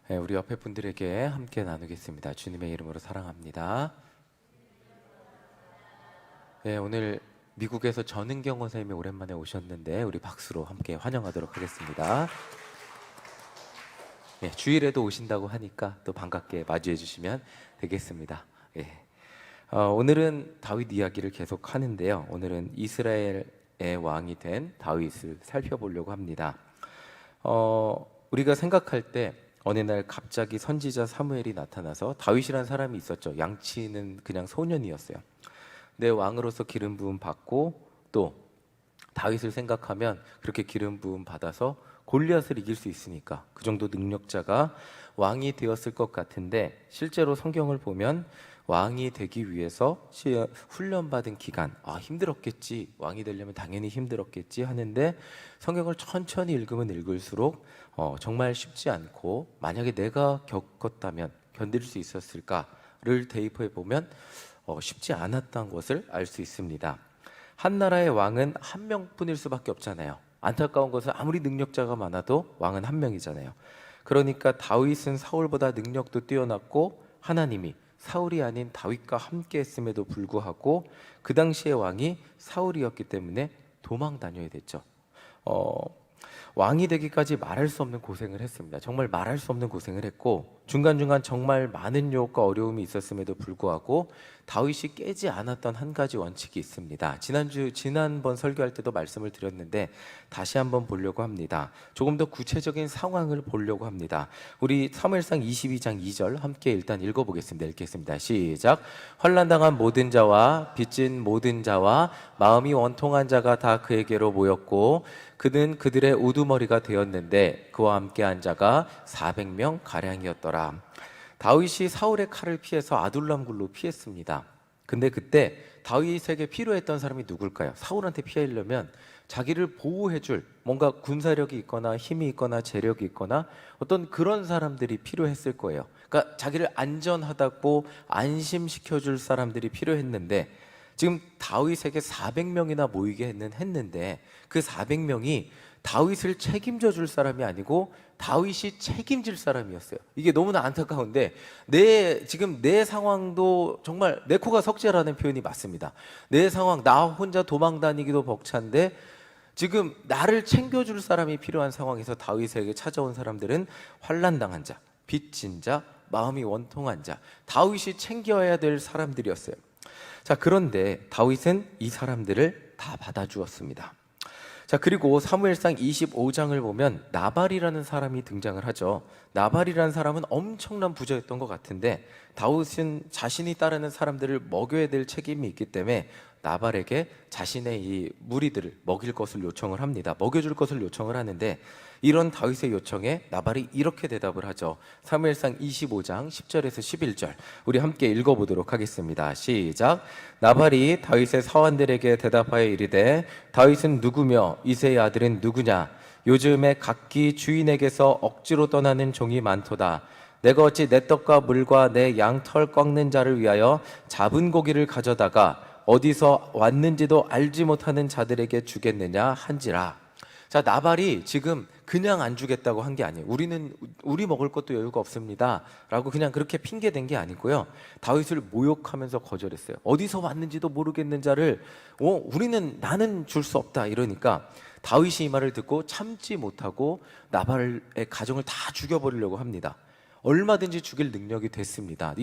우리 옆에 분들에게 함께 나누겠습니다. 주님의 이름으로 사랑합니다. 오늘 미국에서 전은경 원사님이 오랜만에 오셨는데 우리 박수로 함께 환영하도록 하겠습니다. 주일에도 오신다고 하니까 또 반갑게 맞이해 주시면 되겠습니다. 오늘은 다윗 이야기를 계속 하는데요. 오늘은 이스라엘의 왕이 된 다윗을 살펴보려고 합니다. 우리가 생각할 때 어느 날 갑자기 선지자 사무엘이 나타나서 다윗이라는 사람이 있었죠. 양치는 그냥 소년이었어요. 내 왕으로서 기름 부음 받고 또 다윗을 생각하면 그렇게 기름 부음 받아서 골리앗을 이길 수 있으니까 그 정도 능력자가 왕이 되었을 것 같은데, 실제로 성경을 보면 왕이 되기 위해서 훈련받은 기간, 힘들었겠지, 왕이 되려면 당연히 힘들었겠지 하는데, 성경을 천천히 읽으면 읽을수록 정말 쉽지 않고, 만약에 내가 겪었다면 견딜 수 있었을까를 대입해 보면 쉽지 않았던 것을 알 수 있습니다. 한 나라의 왕은 한 명뿐일 수밖에 없잖아요. 안타까운 것은 아무리 능력자가 많아도 왕은 한 명이잖아요. 그러니까 다윗은 사울보다 능력도 뛰어났고 하나님이 사울이 아닌 다윗과 함께 했음에도 불구하고 그 당시의 왕이 사울이었기 때문에 도망 다녀야 됐죠. 왕이 되기까지 말할 수 없는 고생을 했습니다. 정말 말할 수 없는 고생을 했고, 중간중간 정말 많은 유혹과 어려움이 있었음에도 불구하고 다윗이 깨지 않았던 한 가지 원칙이 있습니다. 지난번 설교할 때도 말씀을 드렸는데 다시 한번 보려고 합니다. 조금 더 구체적인 상황을 보려고 합니다. 우리 사무엘상 22장 2절 함께 일단 읽어보겠습니다. 읽겠습니다. 시작. 환난당한 모든 자와 빚진 모든 자와 마음이 원통한 자가 다 그에게로 모였고 그는 그들의 우두머리가 되었는데 그와 함께 한 자가 400명 가량이었더라. 다윗이 사울의 칼을 피해서 아둘람 굴로 피했습니다. 근데 그때 다윗에게 필요했던 사람이 누굴까요? 사울한테 피하려면 자기를 보호해줄 뭔가 군사력이 있거나 힘이 있거나 재력이 있거나 어떤 그런 사람들이 필요했을 거예요. 그러니까 자기를 안전하다고 안심시켜줄 사람들이 필요했는데, 지금 다윗에게 400명이나 모이게 했는데 그 400명이 다윗을 책임져 줄 사람이 아니고 다윗이 책임질 사람이었어요. 이게 너무나 안타까운데 지금 내 상황도 정말 내 코가 석재라는 표현이 맞습니다. 내 상황, 나 혼자 도망 다니기도 벅찬데 지금 나를 챙겨줄 사람이 필요한 상황에서 다윗에게 찾아온 사람들은 환난당한 자, 빚진 자, 마음이 원통한 자, 다윗이 챙겨야 될 사람들이었어요. 자, 그런데 다윗은 이 사람들을 다 받아주었습니다. 자, 그리고 사무엘상 25장을 보면 나발이라는 사람이 등장을 하죠. 나발이라는 사람은 엄청난 부자였던 것 같은데 다윗은 자신이 따르는 사람들을 먹여야 될 책임이 있기 때문에 나발에게 자신의 이 무리들을 먹일 것을 요청을 합니다. 먹여줄 것을 요청을 하는데 이런 다윗의 요청에 나발이 이렇게 대답을 하죠. 사무엘상 25장 10절에서 11절 우리 함께 읽어보도록 하겠습니다. 시작. 나발이 다윗의 사환들에게 대답하여 이르되 다윗은 누구며 이새의 아들은 누구냐? 요즘에 각기 주인에게서 억지로 떠나는 종이 많도다. 내가 어찌 내 떡과 물과 내 양털 꺾는 자를 위하여 잡은 고기를 가져다가 어디서 왔는지도 알지 못하는 자들에게 주겠느냐 한지라. 자, 나발이 지금 그냥 안 주겠다고 한 게 아니에요. 우리 먹을 것도 여유가 없습니다 라고 그냥 그렇게 핑계댄 게 아니고요, 다윗을 모욕하면서 거절했어요. 어디서 왔는지도 모르겠는 자를 나는 줄 수 없다 이러니까 다윗이 이 말을 듣고 참지 못하고 나발의 가정을 다 죽여버리려고 합니다. 얼마든지 죽일 능력이 됐습니다.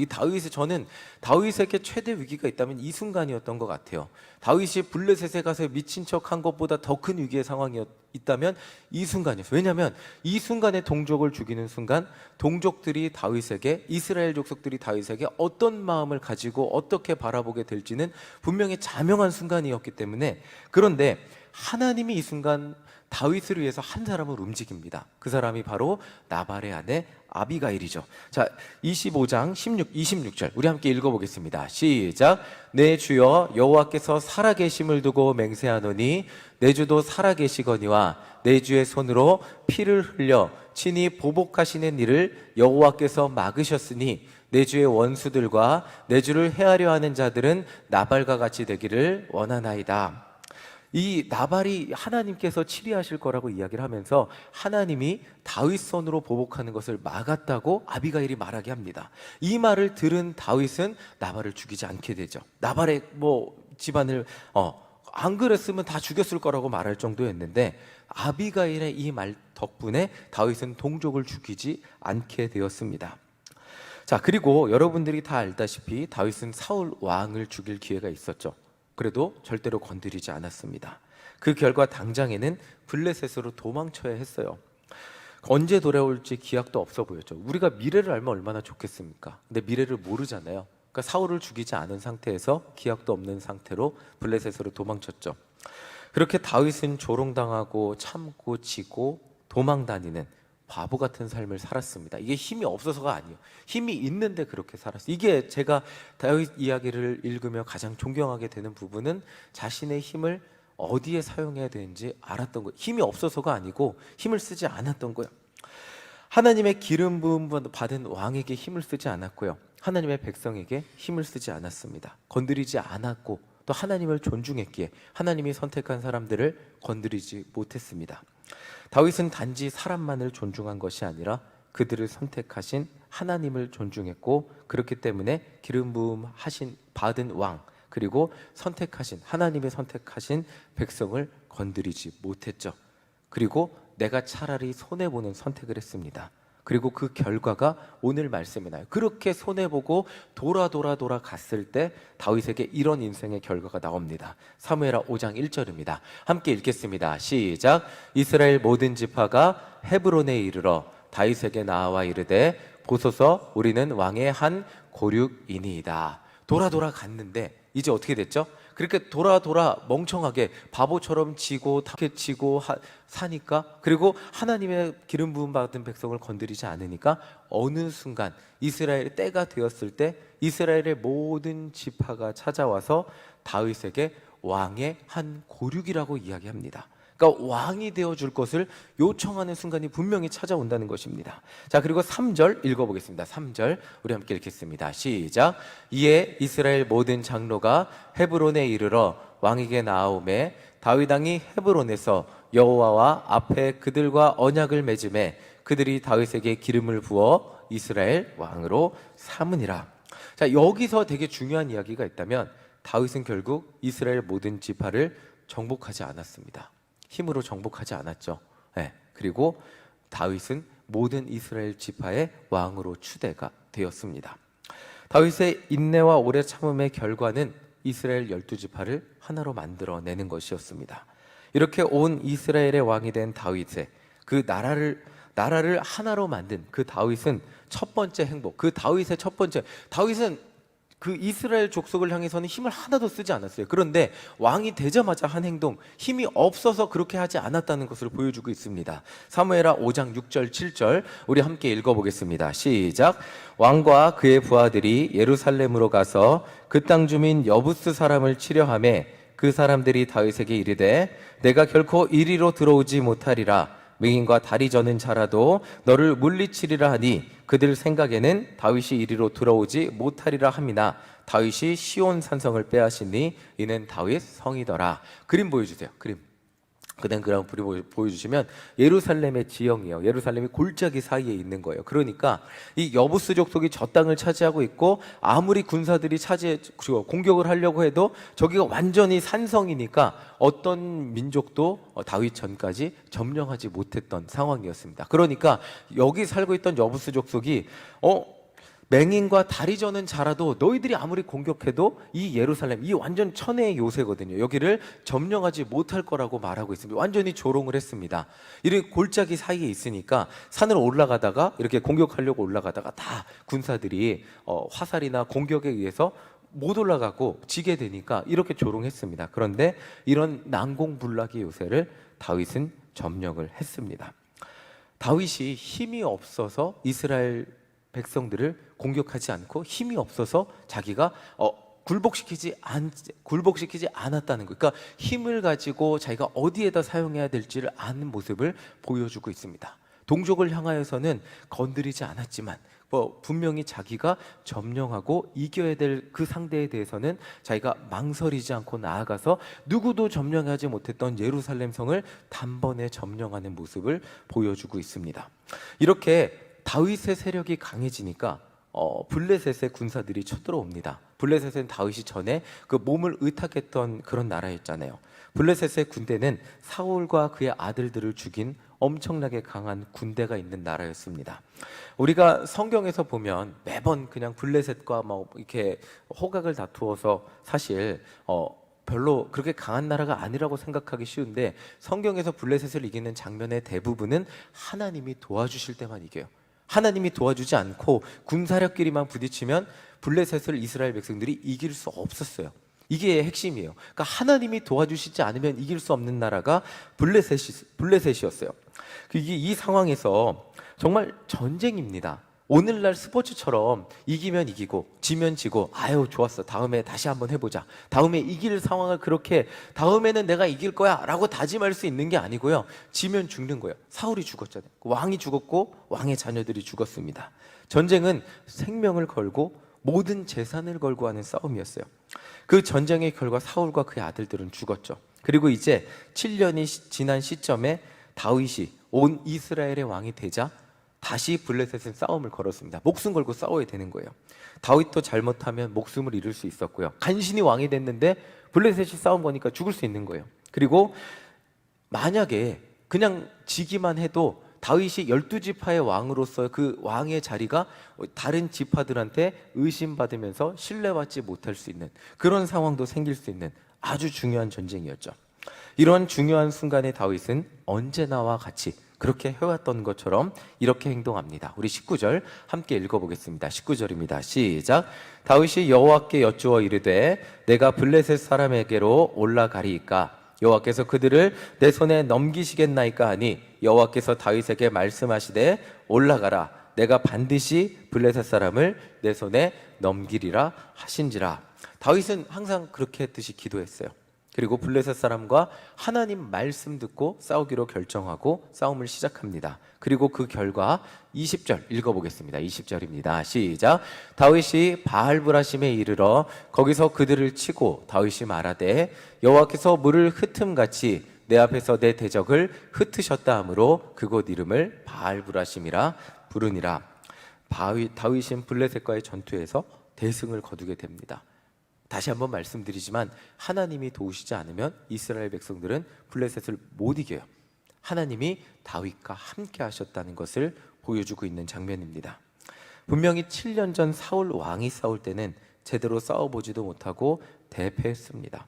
저는 다윗에게 최대 위기가 있다면 이 순간이었던 것 같아요. 다윗이 블레셋에 가서 미친 척한 것보다 더 큰 위기의 상황이 있다면 이 순간이었어요. 왜냐하면 이 순간에 동족을 죽이는 순간 동족들이 다윗에게, 이스라엘 족속들이 다윗에게 어떤 마음을 가지고 어떻게 바라보게 될지는 분명히 자명한 순간이었기 때문에. 그런데 하나님이 이 순간 다윗을 위해서 한 사람을 움직입니다. 그 사람이 바로 나발의 아내 아비가일이죠. 자, 25장 26절 우리 함께 읽어보겠습니다. 시작. 내 주여 여호와께서 살아계심을 두고 맹세하노니 내 주도 살아계시거니와 내 주의 손으로 피를 흘려 친히 보복하시는 일을 여호와께서 막으셨으니 내 주의 원수들과 내 주를 해하려 하는 자들은 나발과 같이 되기를 원하나이다. 이 나발이 하나님께서 치리하실 거라고 이야기를 하면서 하나님이 다윗 손으로 보복하는 것을 막았다고 아비가일이 말하게 합니다. 이 말을 들은 다윗은 나발을 죽이지 않게 되죠. 나발의 집안을 안 그랬으면 다 죽였을 거라고 말할 정도였는데 아비가일의 이 말 덕분에 다윗은 동족을 죽이지 않게 되었습니다. 자, 그리고 여러분들이 다 알다시피 다윗은 사울 왕을 죽일 기회가 있었죠. 그래도 절대로 건드리지 않았습니다. 그 결과 당장에는 블레셋으로 도망쳐야 했어요. 언제 돌아올지 기약도 없어 보였죠. 우리가 미래를 알면 얼마나 좋겠습니까? 근데 미래를 모르잖아요. 그러니까 사울을 죽이지 않은 상태에서 기약도 없는 상태로 블레셋으로 도망쳤죠. 그렇게 다윗은 조롱당하고 참고 지고 도망다니는 바보 같은 삶을 살았습니다. 이게 힘이 없어서가 아니에요. 힘이 있는데 그렇게 살았어요. 이게 제가 다윗 이야기를 읽으며 가장 존경하게 되는 부분은 자신의 힘을 어디에 사용해야 되는지 알았던 거예요. 힘이 없어서가 아니고 힘을 쓰지 않았던 거예요. 하나님의 기름 부음 받은 왕에게 힘을 쓰지 않았고요. 하나님의 백성에게 힘을 쓰지 않았습니다. 건드리지 않았고 또 하나님을 존중했기에 하나님이 선택한 사람들을 건드리지 못했습니다. 다윗은 단지 사람만을 존중한 것이 아니라 그들을 선택하신 하나님을 존중했고, 그렇기 때문에 기름 부음 받은 왕, 그리고 하나님의 선택하신 백성을 건드리지 못했죠. 그리고 내가 차라리 손해보는 선택을 했습니다. 그리고 그 결과가 오늘 말씀에 나요. 그렇게 손해보고 돌아 갔을 때 다윗에게 이런 인생의 결과가 나옵니다. 사무엘하 5장 1절입니다. 함께 읽겠습니다. 시작. 이스라엘 모든 지파가 헤브론에 이르러 다윗에게 나와 이르되 보소서 우리는 왕의 한 고륙이니이다. 돌아 갔는데 이제 어떻게 됐죠? 그렇게 돌아 멍청하게 바보처럼 지고 사니까, 그리고 하나님의 기름 부음 받은 백성을 건드리지 않으니까 어느 순간 이스라엘의 때가 되었을 때 이스라엘의 모든 지파가 찾아와서 다윗에게 왕의 한 고륙이라고 이야기합니다. 그러니까 왕이 되어줄 것을 요청하는 순간이 분명히 찾아온다는 것입니다. 자, 그리고 3절 읽어보겠습니다. 3절 우리 함께 읽겠습니다. 시작. 이에 이스라엘 모든 장로가 헤브론에 이르러 왕에게 나아오매 다윗 왕이 헤브론에서 여호와와 앞에 그들과 언약을 맺음에 그들이 다윗에게 기름을 부어 이스라엘 왕으로 삼으니라. 자, 여기서 되게 중요한 이야기가 있다면 다윗은 결국 이스라엘 모든 지파를 정복하지 않았습니다. 힘으로 정복하지 않았죠. 네. 그리고 다윗은 모든 이스라엘 지파의 왕으로 추대가 되었습니다. 다윗의 인내와 오래 참음의 결과는 이스라엘 12지파를 하나로 만들어내는 것이었습니다. 이렇게 온 이스라엘의 왕이 된 다윗의 그 나라를 하나로 만든 그 다윗은 첫 번째 행복, 다윗은 그 이스라엘 족속을 향해서는 힘을 하나도 쓰지 않았어요. 그런데 왕이 되자마자 한 행동, 힘이 없어서 그렇게 하지 않았다는 것을 보여주고 있습니다. 사무엘하 5장 6절 7절 우리 함께 읽어보겠습니다. 시작. 왕과 그의 부하들이 예루살렘으로 가서 그 땅 주민 여부스 사람을 치려하매 그 사람들이 다윗에게 이르되 내가 결코 이리로 들어오지 못하리라. 맹인과 다리 저는 자라도 너를 물리치리라 하니 그들 생각에는 다윗이 이리로 들어오지 못하리라 함이나 다윗이 시온 산성을 빼앗으니 이는 다윗 성이더라. 그림 보여주세요. 그림 보여주시면 예루살렘의 지형이에요. 예루살렘이 골짜기 사이에 있는 거예요. 그러니까 이 여부스 족속이 저 땅을 차지하고 있고 아무리 군사들이 공격을 하려고 해도 저기가 완전히 산성이니까 어떤 민족도 다윗 전까지 점령하지 못했던 상황이었습니다. 그러니까 여기 살고 있던 여부스 족속이 맹인과 다리 저는 자라도 너희들이 아무리 공격해도 이 예루살렘, 이 완전 천혜의 요새거든요. 여기를 점령하지 못할 거라고 말하고 있습니다. 완전히 조롱을 했습니다. 이렇게 골짜기 사이에 있으니까 산을 올라가다가 이렇게 공격하려고 올라가다가 다 군사들이 화살이나 공격에 의해서 못 올라가고 지게 되니까 이렇게 조롱했습니다. 그런데 이런 난공불락의 요새를 다윗은 점령을 했습니다. 다윗이 힘이 없어서 이스라엘 백성들을 공격하지 않고 힘이 없어서 자기가 굴복시키지 않았다는 거. 그러니까 힘을 가지고 자기가 어디에다 사용해야 될지를 아는 모습을 보여주고 있습니다. 동족을 향하여서는 건드리지 않았지만 분명히 자기가 점령하고 이겨야 될 그 상대에 대해서는 자기가 망설이지 않고 나아가서 누구도 점령하지 못했던 예루살렘 성을 단번에 점령하는 모습을 보여주고 있습니다. 이렇게 다윗의 세력이 강해지니까 블레셋의 군사들이 쳐들어옵니다. 블레셋은 다윗이 전에 그 몸을 의탁했던 그런 나라였잖아요. 블레셋의 군대는 사울과 그의 아들들을 죽인 엄청나게 강한 군대가 있는 나라였습니다. 우리가 성경에서 보면 매번 그냥 블레셋과 이렇게 호각을 다투어서 사실 별로 그렇게 강한 나라가 아니라고 생각하기 쉬운데, 성경에서 블레셋을 이기는 장면의 대부분은 하나님이 도와주실 때만 이겨요. 하나님이 도와주지 않고 군사력끼리만 부딪히면 블레셋을 이스라엘 백성들이 이길 수 없었어요. 이게 핵심이에요. 그러니까 하나님이 도와주시지 않으면 이길 수 없는 나라가 블레셋이었어요. 이 상황에서 정말 전쟁입니다. 오늘날 스포츠처럼 이기면 이기고 지면 지고 아유 좋았어, 다음에 다시 한번 해보자, 다음에 이길 상황을 그렇게 다음에는 내가 이길 거야 라고 다짐할 수 있는 게 아니고요. 지면 죽는 거예요. 사울이 죽었잖아요. 왕이 죽었고 왕의 자녀들이 죽었습니다. 전쟁은 생명을 걸고 모든 재산을 걸고 하는 싸움이었어요. 그 전쟁의 결과 사울과 그의 아들들은 죽었죠. 그리고 이제 7년이 지난 시점에 다윗이 온 이스라엘의 왕이 되자 다시 블레셋은 싸움을 걸었습니다. 목숨 걸고 싸워야 되는 거예요. 다윗도 잘못하면 목숨을 잃을 수 있었고요. 간신히 왕이 됐는데 블레셋이 싸움 거니까 죽을 수 있는 거예요. 그리고 만약에 그냥 지기만 해도 다윗이 12지파의 왕으로서 그 왕의 자리가 다른 지파들한테 의심받으면서 신뢰받지 못할 수 있는 그런 상황도 생길 수 있는 아주 중요한 전쟁이었죠. 이런 중요한 순간에 다윗은 언제나와 같이 그렇게 해왔던 것처럼 이렇게 행동합니다. 우리 19절 함께 읽어보겠습니다. 19절입니다. 시작. 다윗이 여호와께 여쭈어 이르되 내가 블레셋 사람에게로 올라가리이까 여호와께서 그들을 내 손에 넘기시겠나이까 하니 여호와께서 다윗에게 말씀하시되 올라가라, 내가 반드시 블레셋 사람을 내 손에 넘기리라 하신지라. 다윗은 항상 그렇게 했듯이 기도했어요. 그리고 블레셋 사람과 하나님 말씀 듣고 싸우기로 결정하고 싸움을 시작합니다. 그리고 그 결과 20절 읽어보겠습니다. 20절입니다. 시작. 다윗이 바알브라심에 이르러 거기서 그들을 치고 다윗이 말하되 여호와께서 물을 흩음같이 내 앞에서 내 대적을 흩으셨다 하므로 그곳 이름을 바알브라심이라 부르니라. 다윗은 블레셋과의 전투에서 대승을 거두게 됩니다. 다시 한번 말씀드리지만 하나님이 도우시지 않으면 이스라엘 백성들은 블레셋을 못 이겨요. 하나님이 다윗과 함께 하셨다는 것을 보여주고 있는 장면입니다. 분명히 7년 전 사울 왕이 싸울 때는 제대로 싸워보지도 못하고 대패했습니다.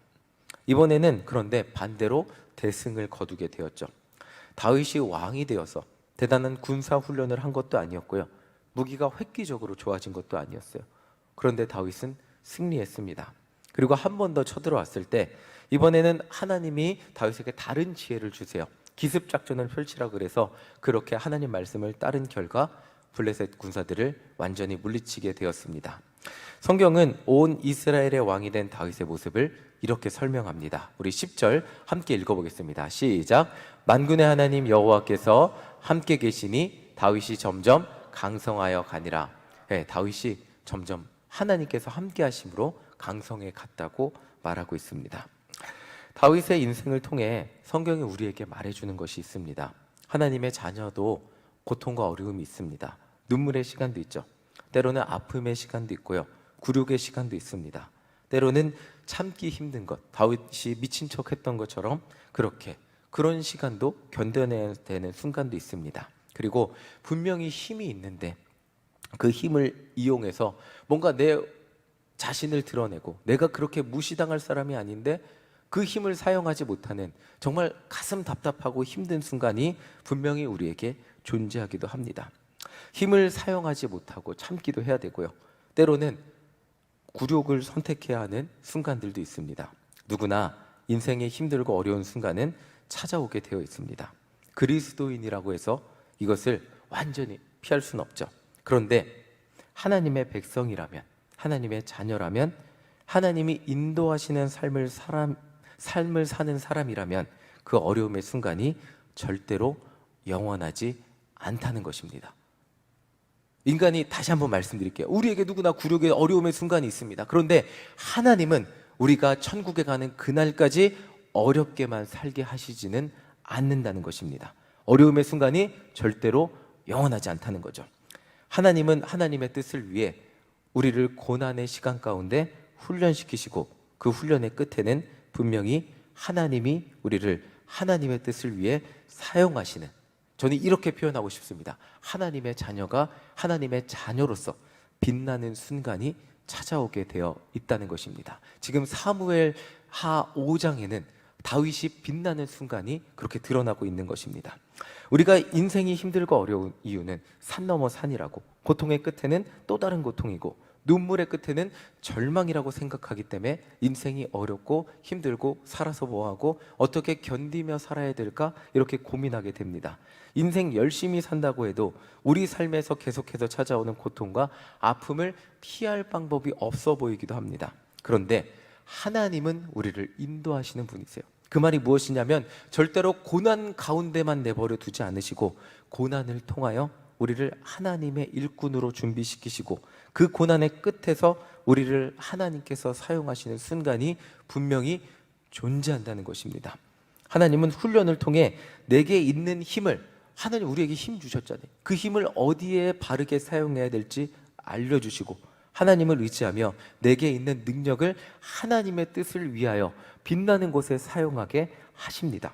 이번에는 그런데 반대로 대승을 거두게 되었죠. 다윗이 왕이 되어서 대단한 군사 훈련을 한 것도 아니었고요. 무기가 획기적으로 좋아진 것도 아니었어요. 그런데 다윗은 승리했습니다. 그리고 한 번 더 쳐들어왔을 때 이번에는 하나님이 다윗에게 다른 지혜를 주세요. 기습 작전을 펼치라 그래서 그렇게 하나님 말씀을 따른 결과 블레셋 군사들을 완전히 물리치게 되었습니다. 성경은 온 이스라엘의 왕이 된 다윗의 모습을 이렇게 설명합니다. 우리 10절 함께 읽어보겠습니다. 시작. 만군의 하나님 여호와께서 함께 계시니 다윗이 점점 강성하여 가니라. 네, 다윗이 점점 하나님께서 함께 하심으로 강성해 갔다고 말하고 있습니다. 다윗의 인생을 통해 성경이 우리에게 말해주는 것이 있습니다. 하나님의 자녀도 고통과 어려움이 있습니다. 눈물의 시간도 있죠. 때로는 아픔의 시간도 있고요. 굴욕의 시간도 있습니다. 때로는 참기 힘든 것, 다윗이 미친 척 했던 것처럼 그런 시간도 견뎌내야 되는 순간도 있습니다. 그리고 분명히 힘이 있는데 그 힘을 이용해서 뭔가 내 자신을 드러내고 내가 그렇게 무시당할 사람이 아닌데 그 힘을 사용하지 못하는 정말 가슴 답답하고 힘든 순간이 분명히 우리에게 존재하기도 합니다. 힘을 사용하지 못하고 참기도 해야 되고요. 때로는 굴욕을 선택해야 하는 순간들도 있습니다. 누구나 인생의 힘들고 어려운 순간은 찾아오게 되어 있습니다. 그리스도인이라고 해서 이것을 완전히 피할 수는 없죠. 그런데 하나님의 백성이라면, 하나님의 자녀라면, 하나님이 인도하시는 삶을 사는 사람이라면 그 어려움의 순간이 절대로 영원하지 않다는 것입니다. 인간이, 다시 한번 말씀드릴게요, 우리에게 누구나 굴욕의 어려움의 순간이 있습니다. 그런데 하나님은 우리가 천국에 가는 그날까지 어렵게만 살게 하시지는 않는다는 것입니다. 어려움의 순간이 절대로 영원하지 않다는 거죠. 하나님은 하나님의 뜻을 위해 우리를 고난의 시간 가운데 훈련시키시고, 그 훈련의 끝에는 분명히 하나님이 우리를 하나님의 뜻을 위해 사용하시는, 저는 이렇게 표현하고 싶습니다. 하나님의 자녀가 하나님의 자녀로서 빛나는 순간이 찾아오게 되어 있다는 것입니다. 지금 사무엘 하 5장에는 다윗이 빛나는 순간이 그렇게 드러나고 있는 것입니다. 우리가 인생이 힘들고 어려운 이유는 산 넘어 산이라고, 고통의 끝에는 또 다른 고통이고 눈물의 끝에는 절망이라고 생각하기 때문에 인생이 어렵고 힘들고 살아서 뭐하고 어떻게 견디며 살아야 될까 이렇게 고민하게 됩니다. 인생 열심히 산다고 해도 우리 삶에서 계속해서 찾아오는 고통과 아픔을 피할 방법이 없어 보이기도 합니다. 그런데 하나님은 우리를 인도하시는 분이세요. 그 말이 무엇이냐면 절대로 고난 가운데만 내버려 두지 않으시고 고난을 통하여 우리를 하나님의 일꾼으로 준비시키시고 그 고난의 끝에서 우리를 하나님께서 사용하시는 순간이 분명히 존재한다는 것입니다. 하나님은 훈련을 통해 내게 있는 힘을, 하나님 우리에게 힘 주셨잖아요. 그 힘을 어디에 바르게 사용해야 될지 알려주시고 하나님을 의지하며 내게 있는 능력을 하나님의 뜻을 위하여 빛나는 곳에 사용하게 하십니다.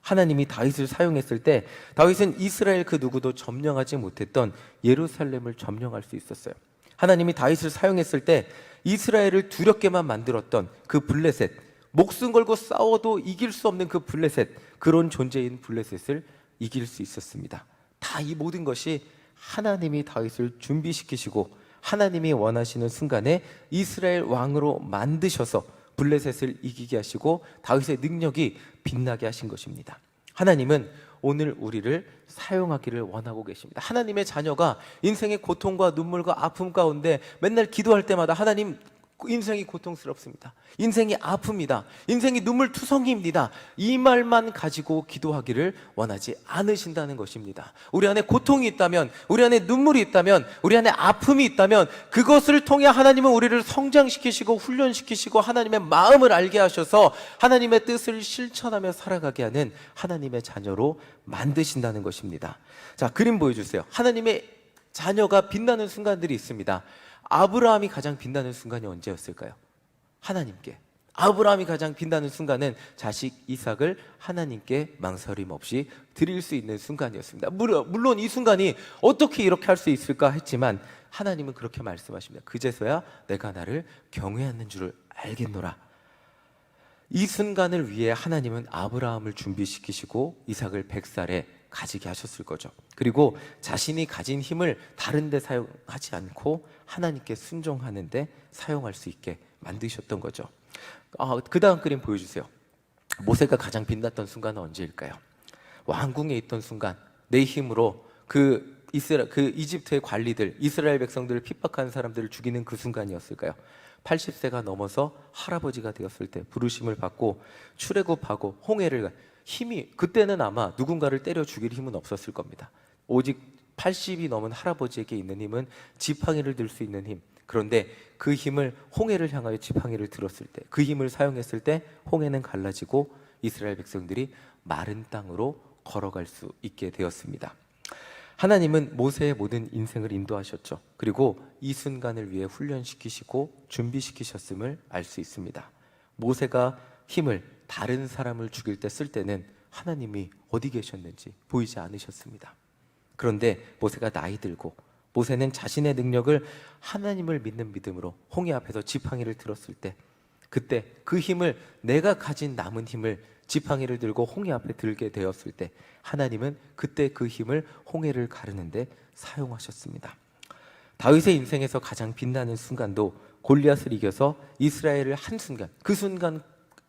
하나님이 다윗을 사용했을 때 다윗은 이스라엘 그 누구도 점령하지 못했던 예루살렘을 점령할 수 있었어요. 하나님이 다윗을 사용했을 때 이스라엘을 두렵게만 만들었던 그 블레셋, 목숨 걸고 싸워도 이길 수 없는 그 블레셋, 그런 존재인 블레셋을 이길 수 있었습니다. 다 이 모든 것이 하나님이 다윗을 준비시키시고 하나님이 원하시는 순간에 이스라엘 왕으로 만드셔서 블레셋을 이기게 하시고 다윗의 능력이 빛나게 하신 것입니다. 하나님은 오늘 우리를 사용하기를 원하고 계십니다. 하나님의 자녀가 인생의 고통과 눈물과 아픔 가운데 맨날 기도할 때마다 하나님, 인생이 고통스럽습니다. 인생이 아픕니다. 인생이 눈물투성이입니다. 이 말만 가지고 기도하기를 원하지 않으신다는 것입니다. 우리 안에 고통이 있다면, 우리 안에 눈물이 있다면, 우리 안에 아픔이 있다면 그것을 통해 하나님은 우리를 성장시키시고 훈련시키시고 하나님의 마음을 알게 하셔서 하나님의 뜻을 실천하며 살아가게 하는 하나님의 자녀로 만드신다는 것입니다. 자, 그림 보여주세요. 하나님의 자녀가 빛나는 순간들이 있습니다. 아브라함이 가장 빛나는 순간이 언제였을까요? 하나님께. 아브라함이 가장 빛나는 순간은 자식 이삭을 하나님께 망설임 없이 드릴 수 있는 순간이었습니다. 물론 이 순간이 어떻게 이렇게 할 수 있을까 했지만 하나님은 그렇게 말씀하십니다. 그제서야 내가 나를 경외하는 줄을 알겠노라. 이 순간을 위해 하나님은 아브라함을 준비시키시고 이삭을 100살에 가지게 하셨을 거죠. 그리고 자신이 가진 힘을 다른 데 사용하지 않고 하나님께 순종하는 데 사용할 수 있게 만드셨던 거죠. 그 다음 그림 보여주세요. 모세가 가장 빛났던 순간은 언제일까요? 왕궁에 있던 순간, 내 힘으로 그 이집트의 관리들, 이스라엘 백성들을 핍박하는 사람들을 죽이는 그 순간이었을까요? 80세가 넘어서 할아버지가 되었을 때 부르심을 받고 출애굽하고 홍해를, 힘이, 그때는 아마 누군가를 때려 죽일 힘은 없었을 겁니다. 오직 80이 넘은 할아버지에게 있는 힘은 지팡이를 들 수 있는 힘. 그런데 그 힘을 홍해를 향하여 지팡이를 들었을 때, 그 힘을 사용했을 때 홍해는 갈라지고 이스라엘 백성들이 마른 땅으로 걸어갈 수 있게 되었습니다. 하나님은 모세의 모든 인생을 인도하셨죠. 그리고 이 순간을 위해 훈련시키시고 준비시키셨음을 알 수 있습니다. 모세가 힘을 다른 사람을 죽일 때 쓸 때는 하나님이 어디 계셨는지 보이지 않으셨습니다. 그런데 모세가 나이 들고 모세는 자신의 능력을 하나님을 믿는 믿음으로 홍해 앞에서 지팡이를 들었을 때, 그때 그 힘을, 내가 가진 남은 힘을 지팡이를 들고 홍해 앞에 들게 되었을 때 하나님은 그때 그 힘을 홍해를 가르는데 사용하셨습니다. 다윗의 인생에서 가장 빛나는 순간도 골리앗을 이겨서 이스라엘을 한 순간, 그 순간,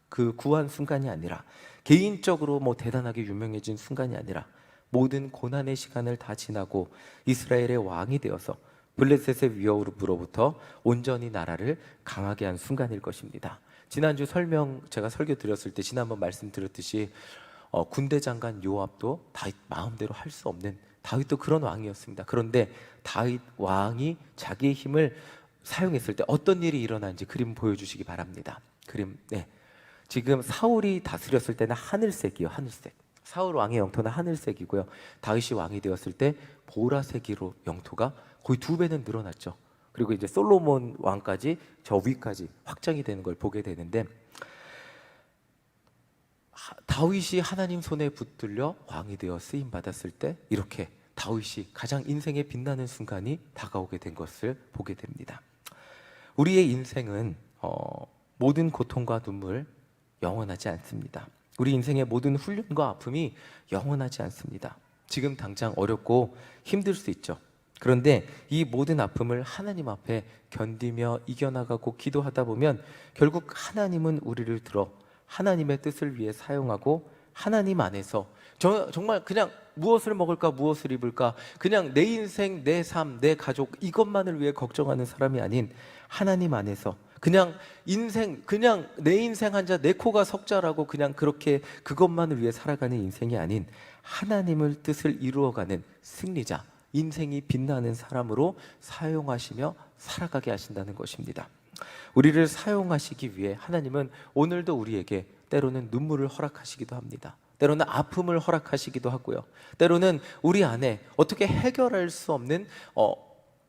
그 구한 순간이 아니라, 개인적으로 대단하게 유명해진 순간이 아니라 모든 고난의 시간을 다 지나고 이스라엘의 왕이 되어서 블레셋의 위협으로부터 온전히 나라를 강하게 한 순간일 것입니다. 지난주 제가 설교 드렸을 때 지난번 말씀드렸듯이 군대 장관 요압도 다윗 마음대로 할 수 없는 다윗도 그런 왕이었습니다. 그런데 다윗 왕이 자기의 힘을 사용했을 때 어떤 일이 일어나는지 그림 보여주시기 바랍니다. 그림, 네. 지금 사울이 다스렸을 때는 하늘색이요, 하늘색. 사울 왕의 영토는 하늘색이고요. 다윗이 왕이 되었을 때 보라색으로 영토가 거의 2배는 늘어났죠. 그리고 이제 솔로몬 왕까지 저 위까지 확장이 되는 걸 보게 되는데, 다윗이 하나님 손에 붙들려 왕이 되어 쓰임 받았을 때 이렇게 다윗이 가장 인생에 빛나는 순간이 다가오게 된 것을 보게 됩니다. 우리의 인생은 모든 고통과 눈물 영원하지 않습니다. 우리 인생의 모든 훈련과 아픔이 영원하지 않습니다. 지금 당장 어렵고 힘들 수 있죠. 그런데 이 모든 아픔을 하나님 앞에 견디며 이겨나가고 기도하다 보면 결국 하나님은 우리를 들어 하나님의 뜻을 위해 사용하고, 하나님 안에서 정말 그냥 무엇을 먹을까, 무엇을 입을까, 그냥 내 인생, 내 삶, 내 가족 이것만을 위해 걱정하는 사람이 아닌 하나님 안에서 그냥 내 인생 한자 내 코가 석자라고 그냥 그렇게 그것만을 위해 살아가는 인생이 아닌 하나님의 뜻을 이루어가는 승리자, 인생이 빛나는 사람으로 사용하시며 살아가게 하신다는 것입니다. 우리를 사용하시기 위해 하나님은 오늘도 우리에게 때로는 눈물을 허락하시기도 합니다. 때로는 아픔을 허락하시기도 하고요. 때로는 우리 안에 어떻게 해결할 수 없는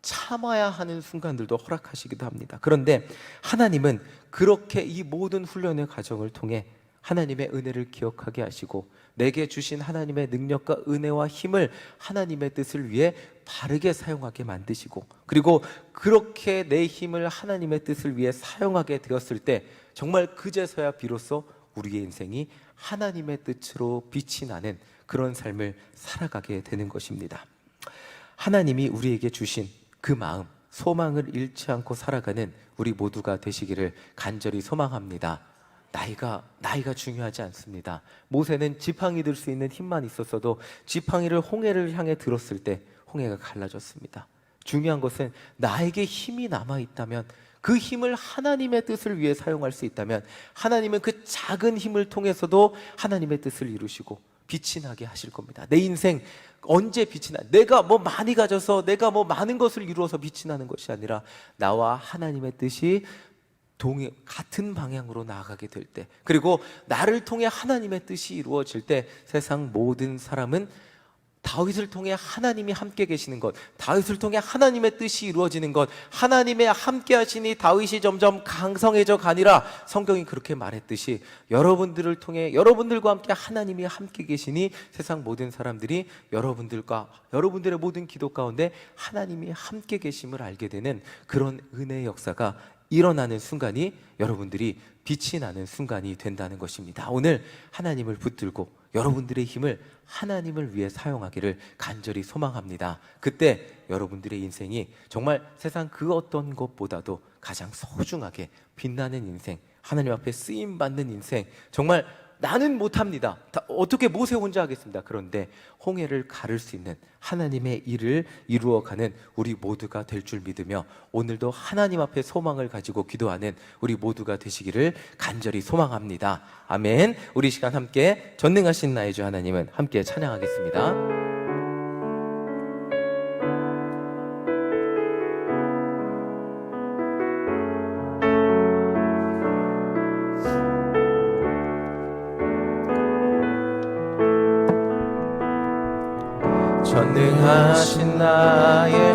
참아야 하는 순간들도 허락하시기도 합니다. 그런데 하나님은 그렇게 이 모든 훈련의 과정을 통해 하나님의 은혜를 기억하게 하시고, 내게 주신 하나님의 능력과 은혜와 힘을 하나님의 뜻을 위해 바르게 사용하게 만드시고, 그리고 그렇게 내 힘을 하나님의 뜻을 위해 사용하게 되었을 때 정말 그제서야 비로소 우리의 인생이 하나님의 뜻으로 빛이 나는 그런 삶을 살아가게 되는 것입니다. 하나님이 우리에게 주신 그 마음, 소망을 잃지 않고 살아가는 우리 모두가 되시기를 간절히 소망합니다. 나이가 중요하지 않습니다. 모세는 지팡이 들 수 있는 힘만 있었어도 지팡이를 홍해를 향해 들었을 때 홍해가 갈라졌습니다. 중요한 것은 나에게 힘이 남아있다면, 그 힘을 하나님의 뜻을 위해 사용할 수 있다면 하나님은 그 작은 힘을 통해서도 하나님의 뜻을 이루시고 빛이 나게 하실 겁니다. 내 인생 언제 빛이 나? 내가 뭐 많이 가져서, 내가 뭐 많은 것을 이루어서 빛이 나는 것이 아니라 나와 하나님의 뜻이 같은 방향으로 나아가게 될 때, 그리고 나를 통해 하나님의 뜻이 이루어질 때 세상 모든 사람은 다윗을 통해 하나님이 함께 계시는 것, 다윗을 통해 하나님의 뜻이 이루어지는 것, 하나님의 함께 하시니 다윗이 점점 강성해져 가니라, 성경이 그렇게 말했듯이 여러분들을 통해 여러분들과 함께 하나님이 함께 계시니 세상 모든 사람들이 여러분들의 모든 기도 가운데 하나님이 함께 계심을 알게 되는 그런 은혜의 역사가 일어나는 순간이 여러분들이 빛이 나는 순간이 된다는 것입니다. 오늘 하나님을 붙들고 여러분들의 힘을 하나님을 위해 사용하기를 간절히 소망합니다. 그때 여러분들의 인생이 정말 세상 그 어떤 것보다도 가장 소중하게 빛나는 인생, 하나님 앞에 쓰임받는 인생, 정말 나는 못합니다. 어떻게 모세 혼자 하겠습니다. 그런데 홍해를 가를 수 있는 하나님의 일을 이루어가는 우리 모두가 될 줄 믿으며 오늘도 하나님 앞에 소망을 가지고 기도하는 우리 모두가 되시기를 간절히 소망합니다. 아멘. 우리 시간 함께 전능하신 나의 주 하나님은 함께 찬양하겠습니다. 전능하신 나의